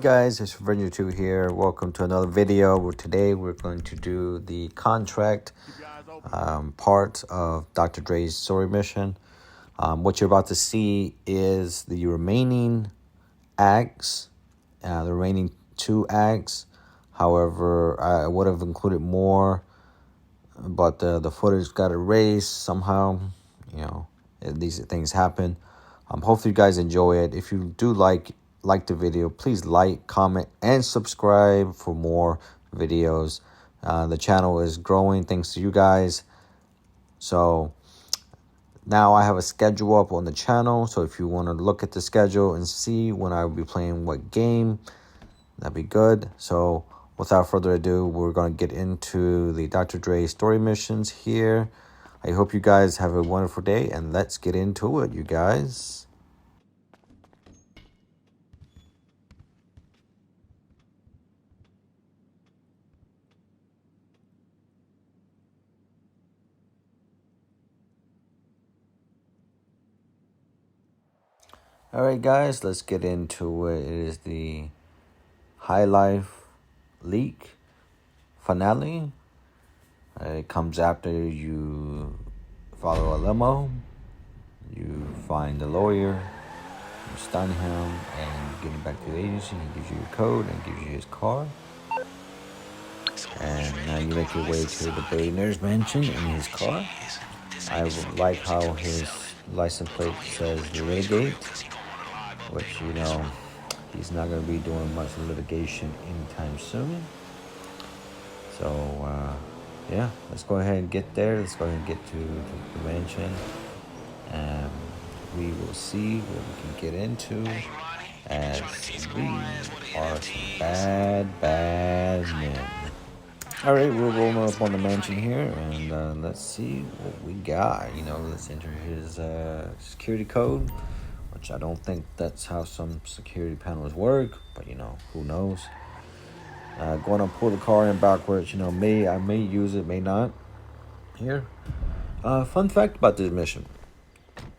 guys, it's Avenger 2 here. Welcome to another video where today we're going to do the contract part of Dr. Dre's story mission. What you're about to see is the remaining acts, the remaining 2 acts. However, I would have included more, but the footage got erased somehow. You know, these things happen. Hopefully you guys enjoy it. If you do like the video, please like, comment, and subscribe for more videos. The channel is growing thanks to you guys. So now I have a schedule up on the channel. So if you want to look at the schedule and see when I will be playing what game, that'd be good. So without further ado, we're going to get into the Dr. Dre story missions here. I hope you guys have a wonderful day, and let's get into it, you guys. Alright guys, let's get into it. It is the High Life leak finale. It comes after you follow a limo, you find the lawyer, you stun him, and get him back to the agency. He gives you your code and gives you his car. And now you make your way to the billionaire's mansion in his car. I like how his license plate says litigate, which, you know, he's not going to be doing much litigation anytime soon. So, yeah, let's go ahead and get there. Let's go ahead and get to the mansion. And we will see what we can get into, as we are some bad men. Alright, we're rolling up on the mansion here, and let's see what we got. You know, let's enter his security code, which I don't think that's how some security panels work, but you know, who knows. Going to pull the car in backwards. You know, I may use it, may not. Here, fun fact about this mission: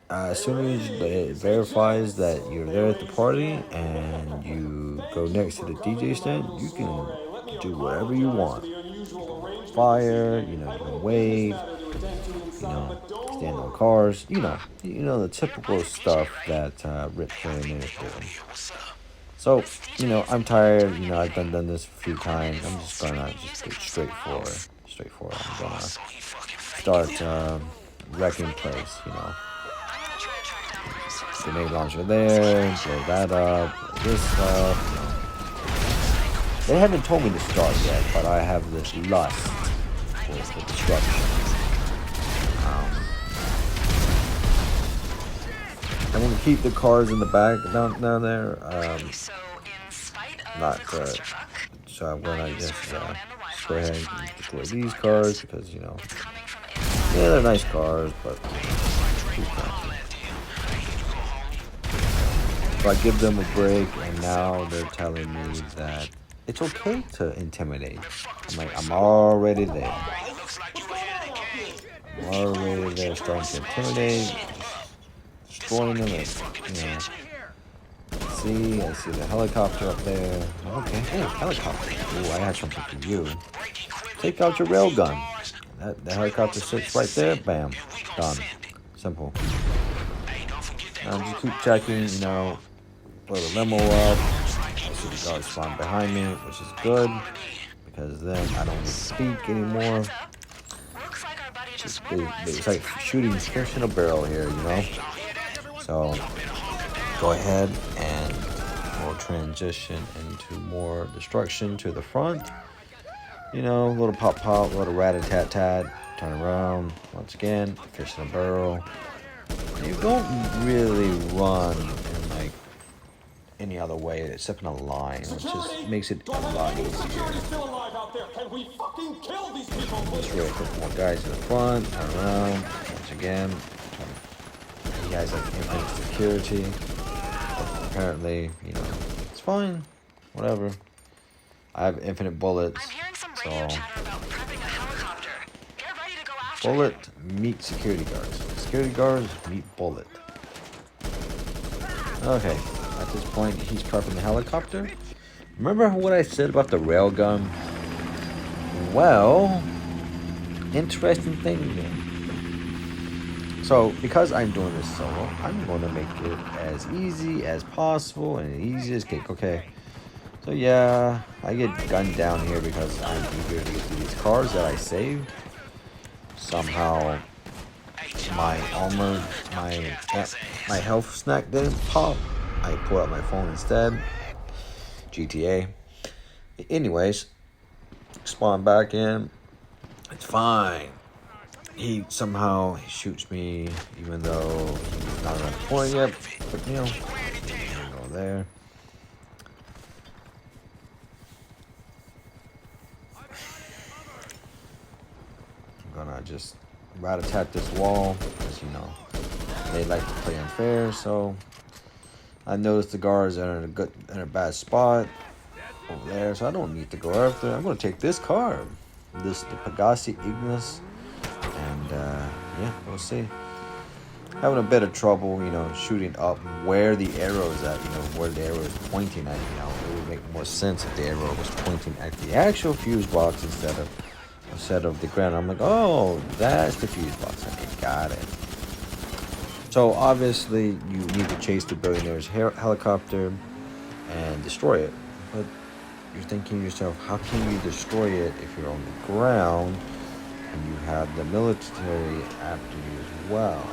as soon as it verifies that you're there at the party and you go next to the DJ stand, you can do whatever you want. Fire, you know, you can wave, you know, stand on cars, you know the typical stuff that Rip Torn is doing. So, you know, I'm tired. You know, I've done this a few times. I'm just gonna get straightforward. I'm gonna start wrecking place. You know, grenade launcher there, blow that up, this up. You know. They haven't told me to start yet, but I have this lust for destruction. I'm going to keep the cars in the back down there. So I'm going to just go ahead and deploy these cars because, you know, yeah, they're nice cars, but so I give them a break, and now they're telling me that it's okay to intimidate. I'm like, I'm already there. Starting to intimidate, destroying them, and, you know. I see the helicopter up there. Okay, hey, helicopter. Ooh, I have something for you. Take out your railgun. The helicopter sits right there. Bam. Done. Simple. Just keep checking, you know, blow the limo up. I see the guards spawn behind me, which is good, because then I don't need to speak anymore. It's like shooting fish in a barrel here, you know? So, go ahead and we'll transition into more destruction to the front. You know, a little pop, a little rat-a-tat-tat. Turn around, once again, fish in a barrel. You don't really run in, like, any other way except in a line, which just makes it a lot easier. Let's roll a couple more guys in the front, turn around, once again. You guys have infinite security. But apparently, you know, it's fine. Whatever. I have infinite bullets, so bullet meet security guards. Security guards meet bullet. Okay. At this point, he's prepping the helicopter. Remember what I said about the railgun? Well, interesting thing here. So, because I'm doing this solo, I'm going to make it as easy as possible and easy as cake, okay? So yeah, I get gunned down here because I'm eager to get to these cars that I saved. Somehow, my armor, my health snack didn't pop. I pulled out my phone instead. GTA. Anyways, spawn back in. It's fine. He somehow shoots me, even though he's not around the point yet. But you know, go there. I'm gonna just rat-a-tat this wall, because you know they like to play unfair. So I noticed the guards are in a bad spot over there, so I don't need to go after. I'm gonna take this car, the Pagani Ignis, and yeah, we'll see. Having a bit of trouble, you know, shooting up where the arrow is at, you know, where the arrow is pointing at. You know, it would make more sense if the arrow was pointing at the actual fuse box instead of the ground. I'm like, oh, that's the fuse box. Okay, got it. So obviously you need to chase the billionaire's helicopter and destroy it. But you're thinking to yourself, how can you destroy it if you're on the ground and you have the military after you as well?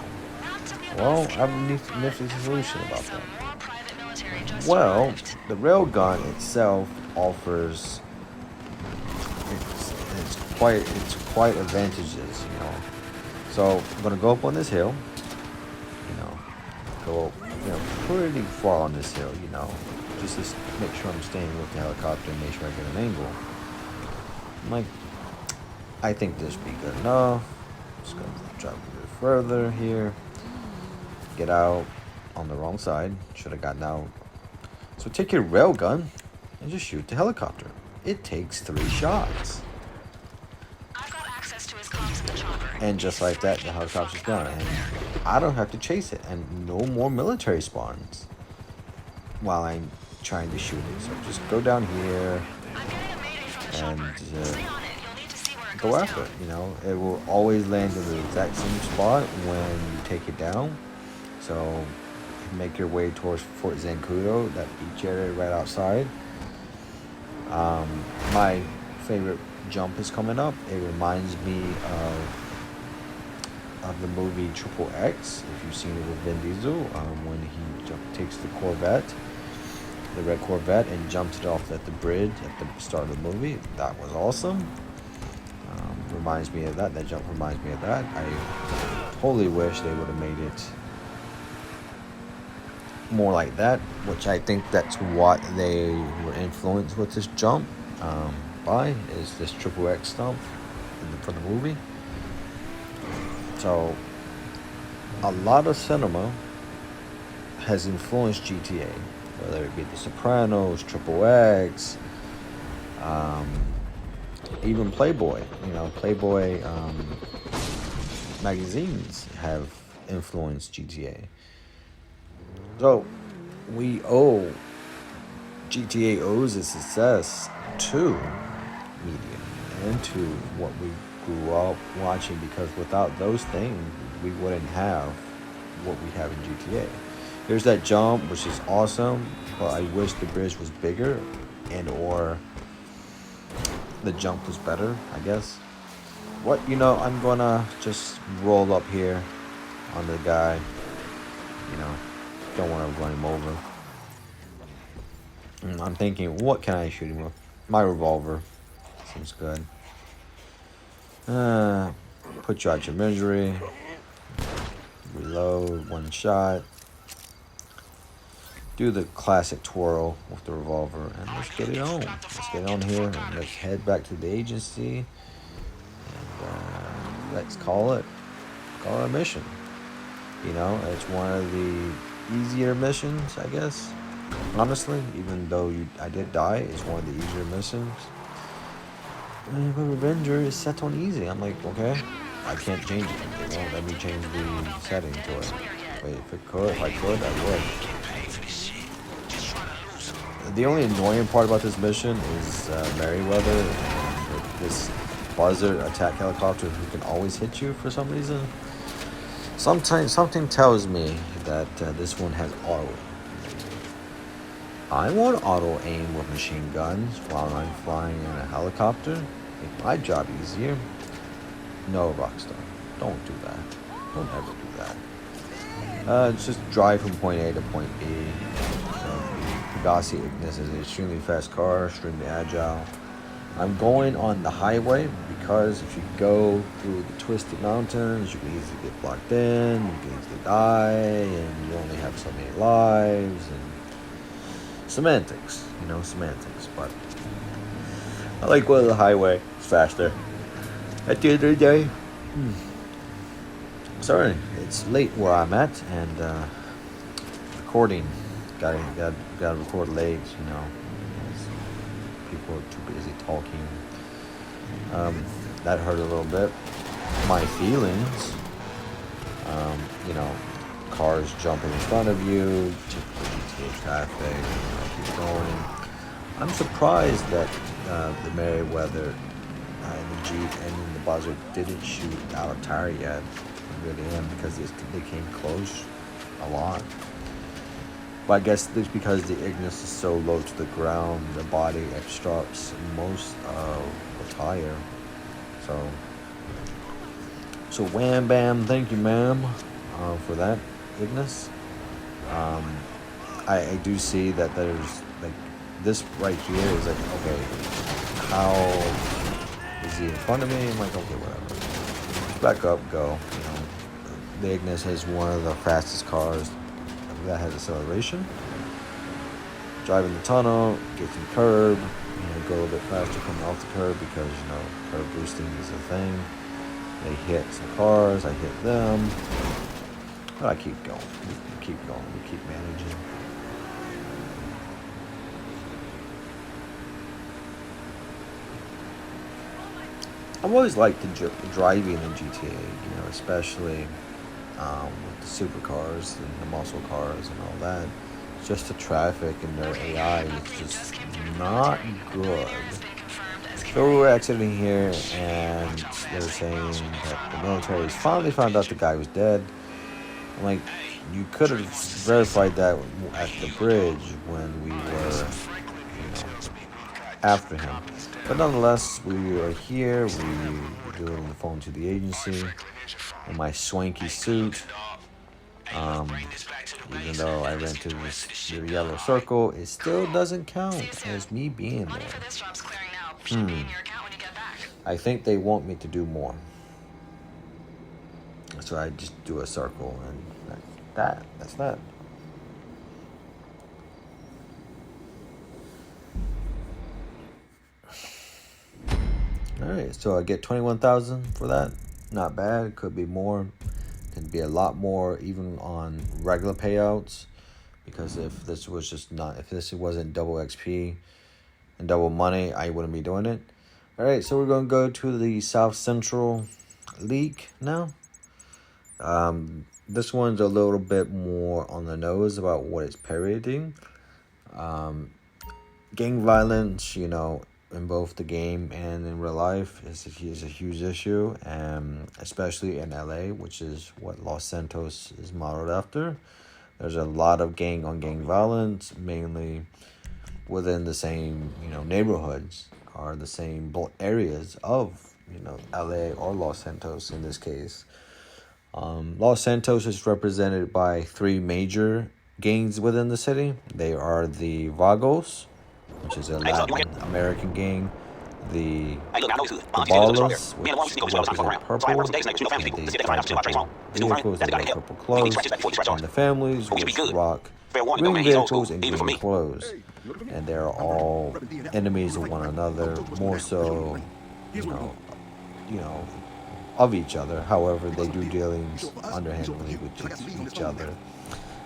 Well, I have a nifty solution about that. Well, the railgun itself offers it's quite advantages, you know. So I'm gonna go up on this hill, you know, go pretty far on this hill, you know, just to make sure I'm staying with the helicopter and make sure I get an angle. I'm like, I think this would be good enough. Just gonna drive a bit further here. Get out on the wrong side. Should have gotten out. So take your railgun and just shoot the helicopter. It takes 3 shots. I've got access to his comms in the chopper. And just like that, the helicopter's gone. And I don't have to chase it. And no more military spawns while I'm trying to shoot it. So just go down here and go after it. You know, it will always land in the exact same spot when you take it down. So make your way towards Fort Zancudo, that beach area right outside. My favorite jump is coming up. It reminds me of the movie Triple X, if you've seen it with Vin Diesel, when he takes the Corvette, the red Corvette, and jumps it off at the bridge at the start of the movie. That was awesome. Reminds me of that. That jump reminds me of that. I totally wish they would have made it more like that, which I think that's what they were influenced with this jump by, is this Triple X stump for the movie. So a lot of cinema has influenced GTA, whether it be The Sopranos, Triple X, even Playboy. You know, Playboy magazines have influenced GTA. So GTA owes its success to media and to what we grew up watching, because without those things, we wouldn't have what we have in GTA. There's that jump, which is awesome, but I wish the bridge was bigger and/or the jump was better, I guess. I'm gonna just roll up here on the guy, you know. Don't want to run him over. I'm thinking, what can I shoot him with? My revolver. Seems good. Put you out your misery. Reload, 1 shot. Do the classic twirl with the revolver, and let's get it on. Let's get on here, and let's head back to the agency. And let's call it a mission. You know, it's one of the easier missions, I guess. Honestly, even though I did die, it's one of the easier missions. But Revenger is set on easy. I'm like, okay, I can't change it. They won't let me change the setting to it. Wait, if I could, I would. The only annoying part about this mission is Merryweather, and this Buzzard attack helicopter who can always hit you for some reason. Sometimes something tells me that this one has auto. I want auto aim with machine guns while I'm flying in a helicopter. Make my job easier. No, Rockstar, don't do that. Don't ever do that. Just drive from point A to point B. Pegassi Ignis is an extremely fast car, extremely agile. I'm going on the highway because if you go through the twisted mountains, you can easily get blocked in, you can easily die, and you only have so many lives, and semantics, semantics, but I like going to the highway. It's faster. At the end of the day, sorry, it's late where I'm at, and recording, gotta record late, people are too busy talking. That hurt a little bit. My feelings, cars jumping in front of you, typical GTA traffic, keep going. I'm surprised that the Merryweather and the Jeep and the Buzzard didn't shoot out a tire yet. I really am, because they came close a lot. But I guess it's because the Ignis is so low to the ground, the body obstructs most of the tire. So wham bam, thank you ma'am for that, Ignis. I do see that there's like this right here is like, okay, how is he in front of me? I'm like, okay, whatever. Just back up, go. The Ignis is one of the fastest cars that has acceleration. Driving the tunnel, get some curb, go a little bit faster coming off the curb because curb boosting is a thing. They hit some cars, I hit them, but I keep going. We keep managing. I've always liked the driving in GTA, especially with the supercars and the muscle cars and all that. Just the traffic and their AI is just not good. So we were exiting here, and they were saying that the military has finally found out the guy was dead. I'm like, you could have verified that at the bridge when we were, after him. But nonetheless, we are here. We were doing the phone to the agency in my swanky suit. Even though I ran to the yellow circle, it still doesn't count as me being there. I think they want me to do more. So I just do a circle, and that's that. Alright, so I get 21,000 for that. Not bad. Could be more. Can be a lot more even on regular payouts, because if this wasn't double XP and double money, I wouldn't be doing it. Alright, so we're gonna go to the South Central League now. This one's a little bit more on the nose about what it's parodying. Gang violence, in both the game and in real life is a huge issue, especially in LA, which is what Los Santos is modeled after. There's a lot of gang-on-gang violence, mainly within the same neighborhoods or the same areas of LA or Los Santos in this case. Los Santos is represented by 3 major gangs within the city. They are the Vagos, which is a Latin American gang, the Ballas, which represent purple, and they fight purple vehicles and wear purple clothes, and the families, which rock green vehicles and green clothes. And they're all enemies of one another, more so, of each other. However, they do dealings underhandedly with each other.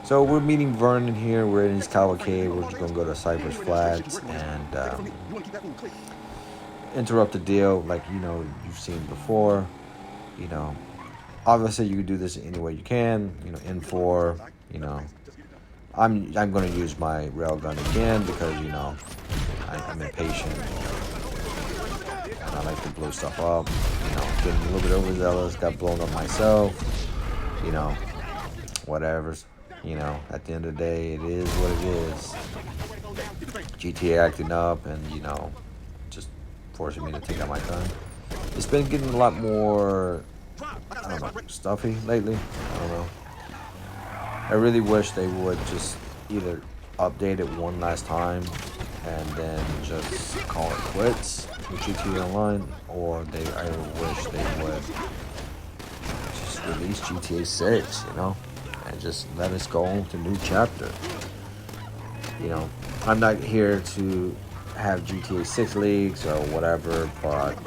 So we're meeting Vernon here. We're in East Cavalcade. We're just going to go to Cypress Flats and interrupt the deal like, you've seen before. Obviously you can do this any way you can. N4, I'm going to use my railgun again because, you know, I'm impatient. And I like to blow stuff up. You know, getting a little bit overzealous, got blown up myself. You know, whatever. You know, at the end of the day, it is what it is. GTA acting up and, you know, just forcing me to take out my gun. It's been getting a lot more, I don't know, stuffy lately. I don't know. I really wish they would just either update it one last time and then just call it quits with GTA Online, or I wish they would just release GTA 6, you know, and just let us go on to a new chapter. You know, I'm not here to have GTA 6 leaks or whatever, but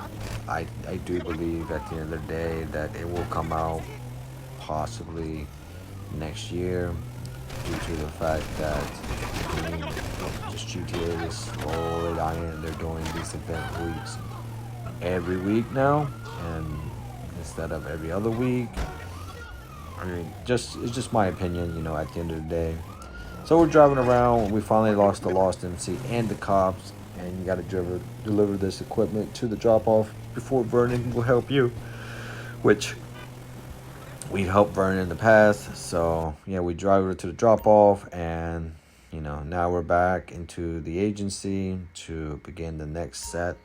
I do believe at the end of the day that it will come out possibly next year, due to the fact that just GTA is slowly dying. They're doing these event weeks every week now, and instead of every other week. I mean, it's just my opinion, you know, at the end of the day. So we're driving around. We finally lost the Lost MC and the cops, and you got to deliver this equipment to the drop-off before Vernon will help you, which we helped Vernon in the past. So yeah, we drive her to the drop-off, and you know, now we're back into the agency to begin the next set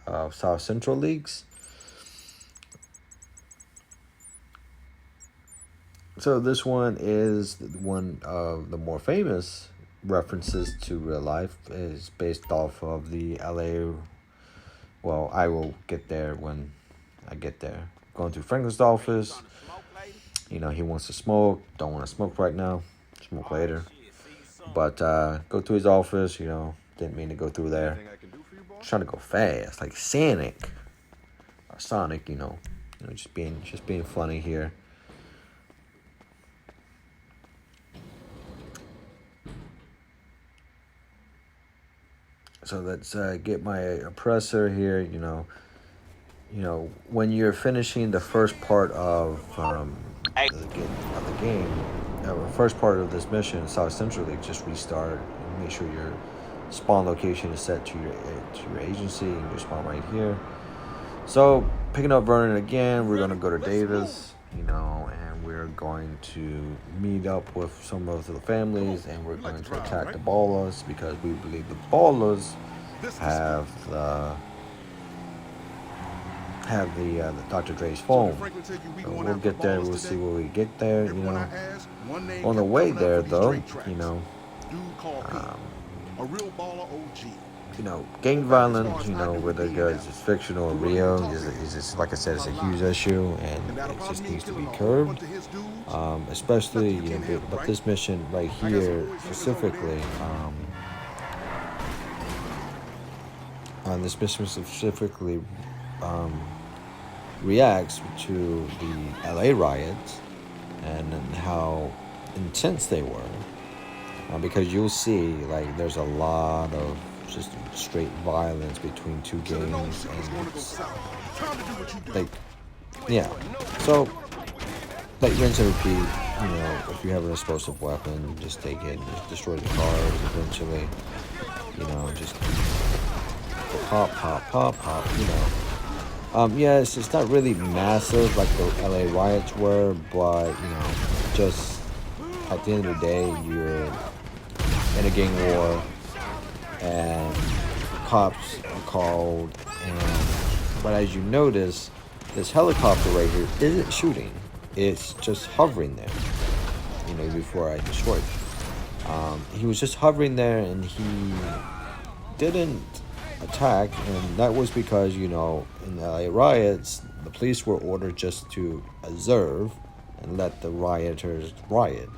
of South Central leagues. So this one is one of the more famous references to real life. Is based off of the LA. Well, I will get there when I get there. Going through Franklin's office. You know, he wants to smoke. Don't want to smoke right now. Smoke later. But go to his office. You know, didn't mean to go through there. Trying to go fast, like Sonic. Or Sonic, you know, just being funny here. So let's get my oppressor here. You know, when you're finishing the first part of the game, first part of this mission, South Central League, just restart and make sure your spawn location is set to your agency, and you spawn right here. So picking up Vernon again, we're gonna go to Davis, you know, and we're going to meet up with some of the families, and we're going to attack the Ballas because we believe the Ballas have the Dr. Dre's phone. So we'll get there. We'll see where we get there. You know, on the way there, though, you know, gang violence, you know, whether it's fictional or real, is just, like I said, it's a huge issue, and it just needs to be curbed. Especially, you know, but this mission right here specifically, reacts to the LA riots and how intense they were. Because you'll see, like, there's a lot of just straight violence between two gangs, and it's, like, yeah. So, like, rinse and repeat. You know, if you have an explosive weapon, just take it, just destroy the cars eventually. You know, just pop, you know. Yes, it's not really massive like the LA riots were, but, you know, just at the end of the day, you're in a gang war, and cops are called, but as you notice, this helicopter right here isn't shooting. It's just hovering there, you know, before I destroyed it. He was just hovering there, and he didn't attack, and that was because, you know, in the LA riots, the police were ordered just to observe and let the rioters riot.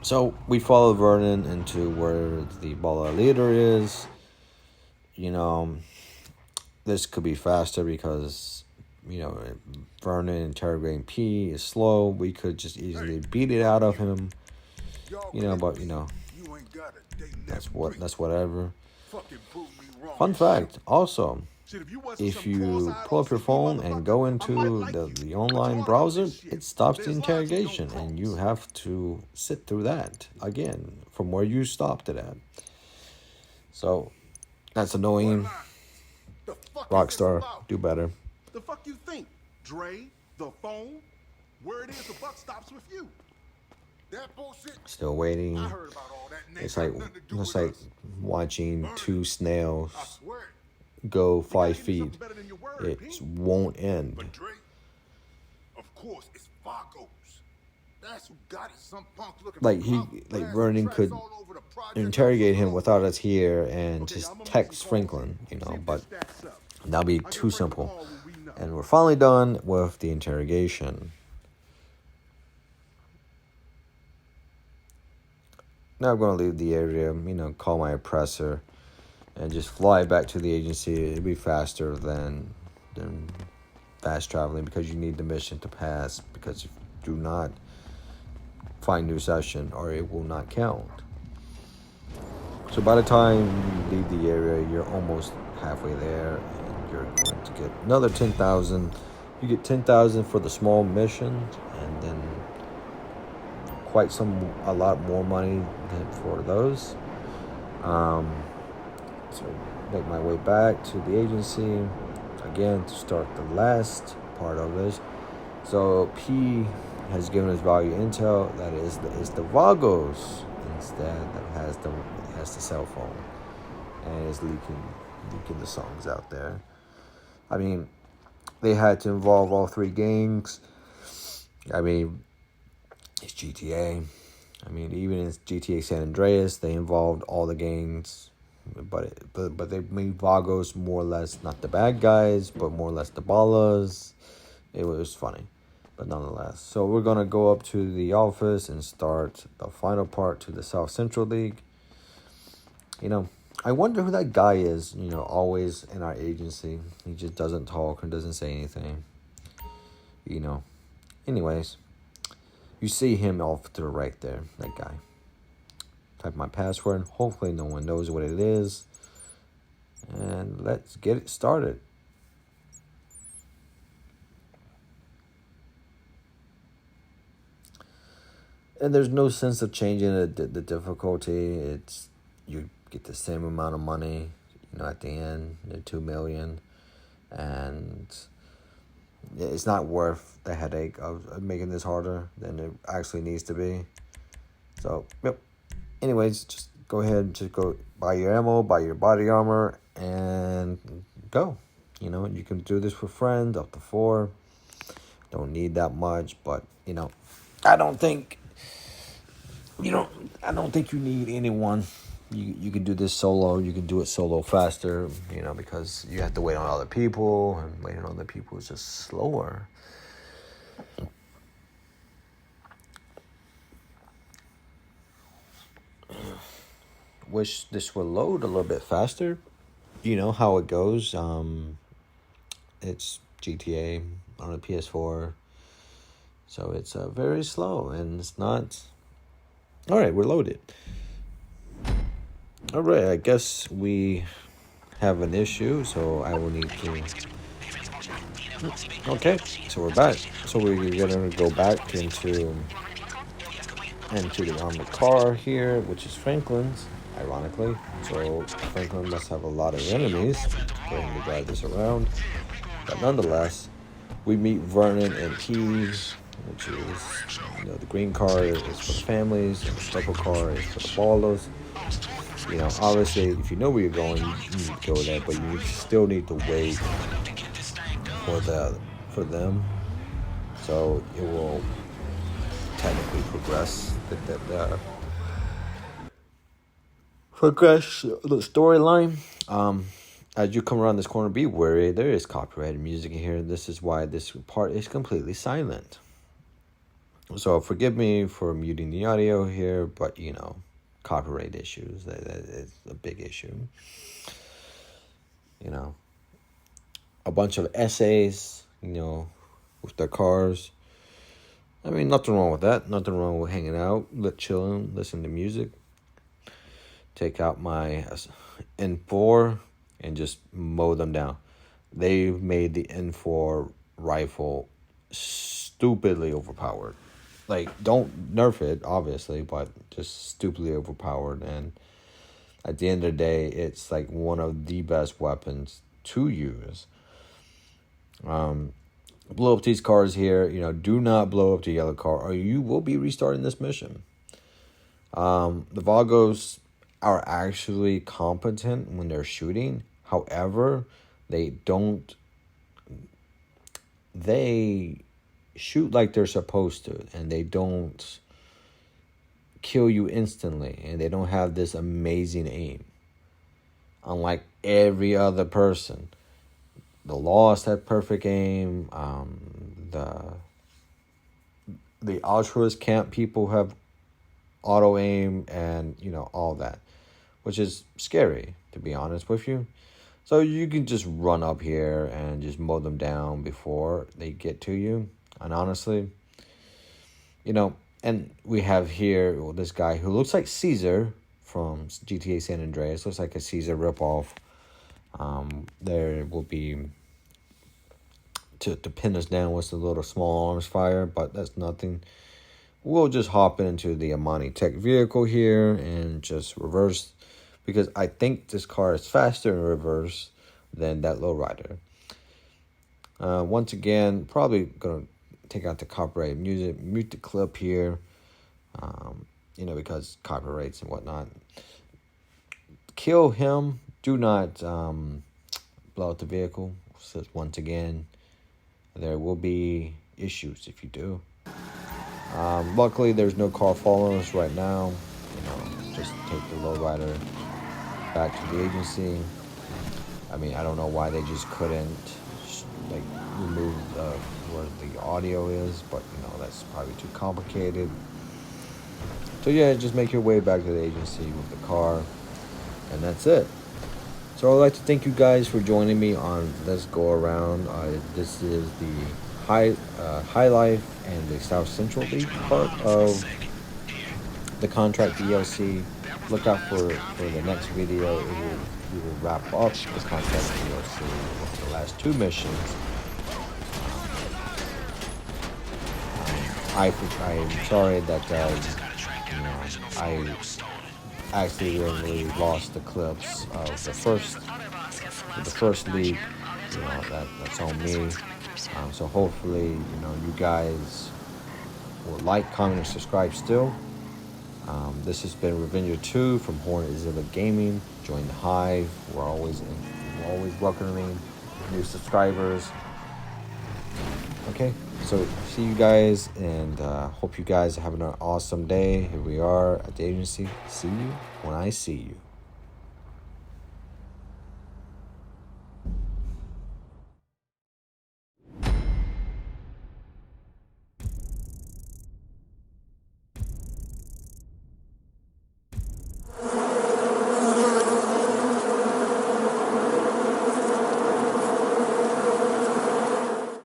So we follow Vernon into where the Balla leader is. You know, this could be faster because, you know, Vernon interrogating P is slow. We could just easily beat it out of him. You know, but, you know, that's whatever. Fun fact, also, if you pull up your phone and go into the online browser, it stops the interrogation, and you have to sit through that again from where you stopped it at. So that's annoying. Rockstar, do better. The fuck you think? Dre, the phone? Where it is, the buck stops with you. That bullshit. Still waiting. I heard about all that. It's like watching two snails I swear. go You gotta 5 give me feet. something better than your word, It Pete. won't end. But Dre, of course, it's Vagos. That's who got it. Some punk looking Like for he, problems, like blasting Vernon tracks could all over the project. interrogate him without us here and Okay, just I'ma make text some calls. Franklin, you See know, if but this stacks up. that'll be I can too break the simple. call when we know. And we're finally done with the interrogation. Now I'm going to leave the area, you know, call my oppressor, and just fly back to the agency. It'll be faster than fast traveling, because you need the mission to pass, because if you do not find new session, or it will not count. So by the time you leave the area, you're almost halfway there, and you're going to get another 10,000. You get 10,000 for the small mission, and then a lot more money than for those. So make my way back to the agency again to start the last part of this. So P has given us value intel that is the Vagos instead that has the cell phone and is leaking the songs out there. I mean, they had to involve all three gangs. I mean, it's GTA. I mean, even in GTA San Andreas, they involved all the gangs, but they made Vagos more or less not the bad guys, but more or less the ballas. It was funny, but nonetheless. So we're gonna go up to the office and start the final part to the South Central League. You know, I wonder who that guy is. You know, always in our agency, he just doesn't talk and doesn't say anything. You know, anyways. You see him off to the right there, that guy. Type my password. Hopefully no one knows what it is. And let's get it started. And there's no sense of changing the difficulty. It's you get the same amount of money, you know, at the end, the 2 million. And it's not worth the headache of making this harder than it actually needs to be. So, yep. Anyways, just go ahead and just go buy your ammo, buy your body armor, and go. You know, you can do this with friends, up to 4. Don't need that much, but, you know, I don't think you need anyone. You can do this solo. You can do it solo faster, you know, because you have to wait on other people, and waiting on other people is just slower. Wish this would load a little bit faster. You know how it goes. It's GTA on a PS4, so it's very slow, and it's not. All right, we're loaded. All right, I guess we have an issue, so I will need to. Okay, so we're back. So we're gonna go back into the armored car here, which is Franklin's, ironically. So Franklin must have a lot of enemies for him to drive this around. But nonetheless, we meet Vernon and Keys, which is, you know, the green car is for the families, and the purple car is for the ballers. You know, obviously, if you know where you're going, you need to go there, but you still need to wait for them. So it will technically progress the storyline. As you come around this corner, be wary. There is copyrighted music here. This is why this part is completely silent. So forgive me for muting the audio here, but you know, copyright issues, that is a big issue. You know, a bunch of essays, you know, with their cars. I mean, nothing wrong with that. Nothing wrong with hanging out, chilling, listening to music. Take out my N4 and just mow them down. they've made the N4 rifle stupidly overpowered. Like, don't nerf it, obviously, but just stupidly overpowered. And at the end of the day, it's like one of the best weapons to use. Blow up these cars here. You know, do not blow up the yellow car, or you will be restarting this mission. The Vagos are actually competent when they're shooting. However, they shoot like they're supposed to, and they don't kill you instantly, and they don't have this amazing aim. Unlike every other person. The Lost had perfect aim. The Altruist Camp people have auto aim, and you know, all that, which is scary, to be honest with you. So you can just run up here and just mow them down before they get to you. And honestly, you know, and we have here this guy who looks like Caesar from GTA San Andreas. Looks like a Caesar ripoff. There will be, to pin us down with a little small arms fire, but that's nothing. We'll just hop into the Amani Tech vehicle here and just reverse, because I think this car is faster in reverse than that lowrider. Once again, probably going to take out the copyright music, mute the clip here, you know, because copyrights and whatnot. Kill him. Do not blow up the vehicle. So once again, there will be issues if you do. Luckily, there's no car following us right now. You know, just take the lowrider back to the agency. I mean, I don't know why they just couldn't like remove where the audio is, but you know, that's probably too complicated. So yeah, just make your way back to the agency with the car, and that's it. So I'd like to thank you guys for joining me on Let's Go Around. This is the High Life and the South Central League part of the contract DLC. Look out for the next video. We will wrap up the contract DLC with the last two missions. I'm sorry that I accidentally lost the clips of the first league. You know, that's on me. So hopefully, you know, you guys will like, comment, and subscribe still. This has been Revenger 2 from Hornetzilla Gaming. Join the Hive. We're always welcoming new subscribers. Okay, so see you guys, and hope you guys are having an awesome day. Here we are at the agency. See you when I see you.